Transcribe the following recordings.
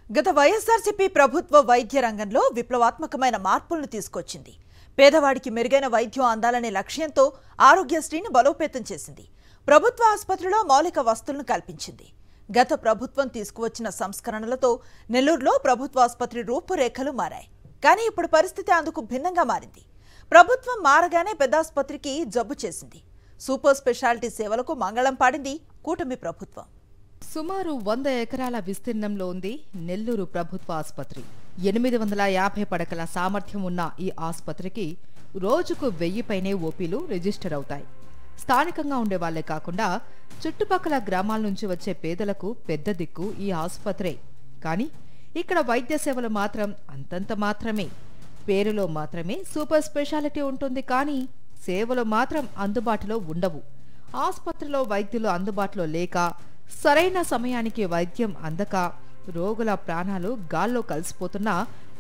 గత వైఎస్ఆర్సీపీ ప్రభుత్వ వైద్య రంగంలో విప్లవాత్మకమైన మార్పులను తీసుకొచ్చింది. పేదవాడికి మెరుగైన వైద్యం అందాలనే లక్ష్యంతో ఆరోగ్యశ్రీని బలోపేతం చేసింది. ప్రభుత్వ ఆసుపత్రిలో మౌలిక వసతులను కల్పించింది. గత ప్రభుత్వం తీసుకువచ్చిన సంస్కరణలతో నెల్లూరులో ప్రభుత్వ ఆసుపత్రి రూపురేఖలు మారాయి. కానీ ఇప్పుడు పరిస్థితి అందుకు భిన్నంగా మారింది. ప్రభుత్వం మారగానే పెద్ద ఆసుపత్రికి జబ్బు చేసింది. సూపర్ స్పెషాలిటీ సేవలకు మంగళం పాడింది కూటమి ప్రభుత్వం. సుమారు 100 ఎకరాల విస్తీర్ణంలో ఉంది నెల్లూరు ప్రభుత్వ ఆసుపత్రి. 850 పడకల సామర్థ్యం ఉన్న ఈ ఆసుపత్రికి రోజుకు 1000 పైనే ఓపీలు రిజిస్టర్ అవుతాయి. స్థానికంగా ఉండేవాళ్లే కాకుండా చుట్టుపక్కల గ్రామాల నుంచి వచ్చే పేదలకు పెద్ద దిక్కు ఈ ఆసుపత్రే. కానీ ఇక్కడ వైద్య సేవలు మాత్రం అంతంత మాత్రమే. పేరులో మాత్రమే సూపర్ స్పెషాలిటీ ఉంటుంది, కానీ సేవలు మాత్రం అందుబాటులో ఉండవు. ఆసుపత్రిలో వైద్యులు అందుబాటులో లేక, సరైన సమయానికి వైద్యం అందక రోగుల ప్రాణాలు గాల్లో కలిసిపోతున్నా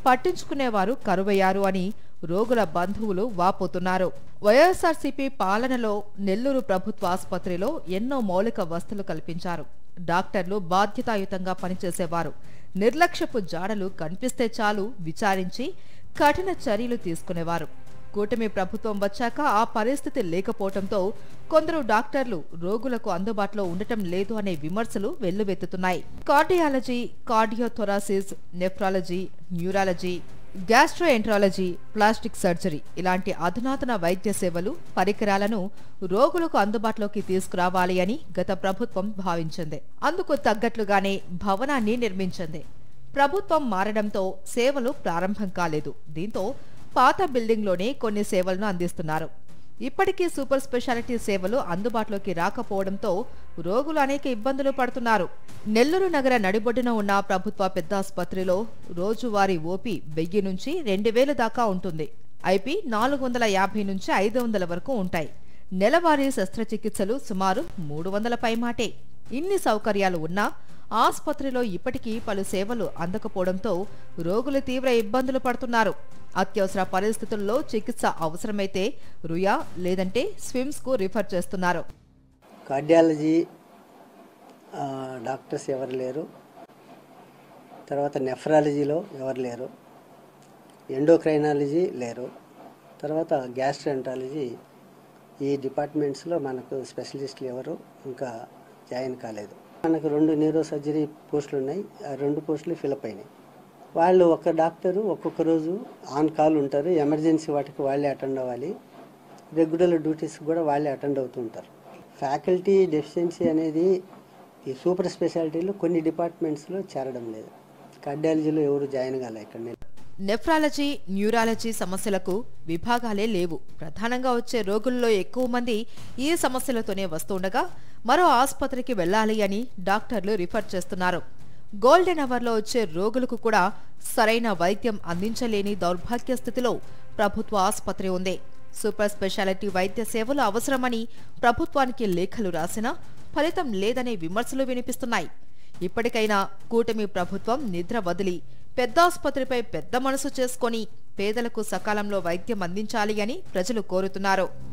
పట్టించుకునేవారు కరువయ్యారు అని రోగుల బంధువులు వాపోతున్నారు. వైఎస్ఆర్సీపీ పాలనలో నెల్లూరు ప్రభుత్వ ఆసుపత్రిలో ఎన్నో మౌలిక వసతులు కల్పించారు. డాక్టర్లు బాధ్యతాయుతంగా పనిచేసేవారు. నిర్లక్ష్యపు జాడలు కనిపిస్తే చాలు విచారించి కఠిన చర్యలు తీసుకునేవారు. కూటమి ప్రభుత్వం వచ్చాక ఆ పరిస్థితి లేకపోవడంతో కొందరు డాక్టర్లు రోగులకు అందుబాటులో ఉండటం లేదు అనే విమర్శలు వెల్లువెత్తుతున్నాయి. Cardiology, cardiothoracic, nephrology, neurology, gastroenterology, plastic surgery ఇలాంటి అధునాతన వైద్య సేవలు, పరికరాలను రోగులకు అందుబాటులోకి తీసుకురావాలి అని గత ప్రభుత్వం భావించింది. అందుకు తగ్గట్లుగానే భవనాన్ని నిర్మించింది. ప్రభుత్వం మారడంతో సేవలు ప్రారంభం కాలేదు. దీంతో పాత బిల్డింగ్లోనే కొన్ని సేవలను అందిస్తున్నారు. ఇప్పటికీ సూపర్ స్పెషాలిటీ సేవలు అందుబాటులోకి రాకపోవడంతో రోగులు అనేక ఇబ్బందులు పడుతున్నారు. నెల్లూరు నగర నడిబొడ్డున ఉన్న ప్రభుత్వ పెద్ద ఆసుపత్రిలో రోజువారీ ఓపీ 1000 నుంచి 2000 దాకా ఉంటుంది. ఐపీ 450 నుంచి 500 వరకు ఉంటాయి. నెలవారీ శస్త్రచికిత్సలు సుమారు 300 పైమాటే. ఇన్ని సౌకర్యాలు ఉన్నా ఆసుపత్రిలో ఇప్పటికీ పలు సేవలు అందకపోవడంతో రోగులు తీవ్ర ఇబ్బందులు పడుతున్నారు. అత్యవసర పరిస్థితుల్లో చికిత్స అవసరమైతే రుయా లేదంటే స్విమ్స్ కు రిఫర్ చేస్తున్నారు. కార్డియాలజీ డాక్టర్స్ ఎవరు లేరు. తర్వాత నెఫ్రాలజీలో ఎవరు లేరు. ఎండోక్రైనాలజీ లేరు. తర్వాత గ్యాస్ట్రోఎంట్రాలజీ ఈ డిపార్ట్మెంట్స్లో మనకు స్పెషలిస్టులు ఎవరు ఇంకా జాయిన్ కాలేదు. మనకు 2 న్యూరో సర్జరీ పోస్టులు ఉన్నాయి. ఆ 2 పోస్టులు ఫిలప్ అయినాయి. వాళ్ళు ఒక డాక్టరు ఒక్కొక్క రోజు ఆన్ కాల్ ఉంటారు. ఎమర్జెన్సీ వాటికి వాళ్ళే అటెండ్ అవ్వాలి. రెగ్యులర్ డ్యూటీస్ కూడా వాళ్ళే అటెండ్ అవుతూ ఉంటారు. ఫ్యాకల్టీ డెఫిషియన్సీ అనేది ఈ సూపర్ స్పెషాలిటీలో కొన్ని డిపార్ట్మెంట్స్లో చేరడం లేదు. కార్డియాలజీలో ఎవరు జాయిన్ కాలే. ఇక్కడ నెఫ్రాలజీ, న్యూరాలజీ సమస్యలకు విభాగాలే లేవు. ప్రధానంగా వచ్చే రోగుల్లో ఎక్కువ మంది ఈ సమస్యలతోనే వస్తుండగా మరో ఆసుపత్రికి వెళ్లాలి అని డాక్టర్లు రిఫర్ చేస్తున్నారు. గోల్డెన్ అవర్లో వచ్చే రోగులకు కూడా సరైన వైద్యం అందించలేని దౌర్భాగ్య స్థితిలో ప్రభుత్వ ఆసుపత్రి ఉంది. సూపర్ స్పెషాలిటీ వైద్య సేవలు అవసరమని ప్రభుత్వానికి లేఖలు రాసినా ఫలితం లేదనే విమర్శలు వినిపిస్తున్నాయి. ఇప్పటికైనా కూటమి ప్రభుత్వం నిద్ర వదిలి పెద్దాసుపత్రిపై పెద్ద మనసు చేసుకొని పేదలకు సకాలంలో వైద్యం అందించాలి అని ప్రజలు కోరుతున్నారు.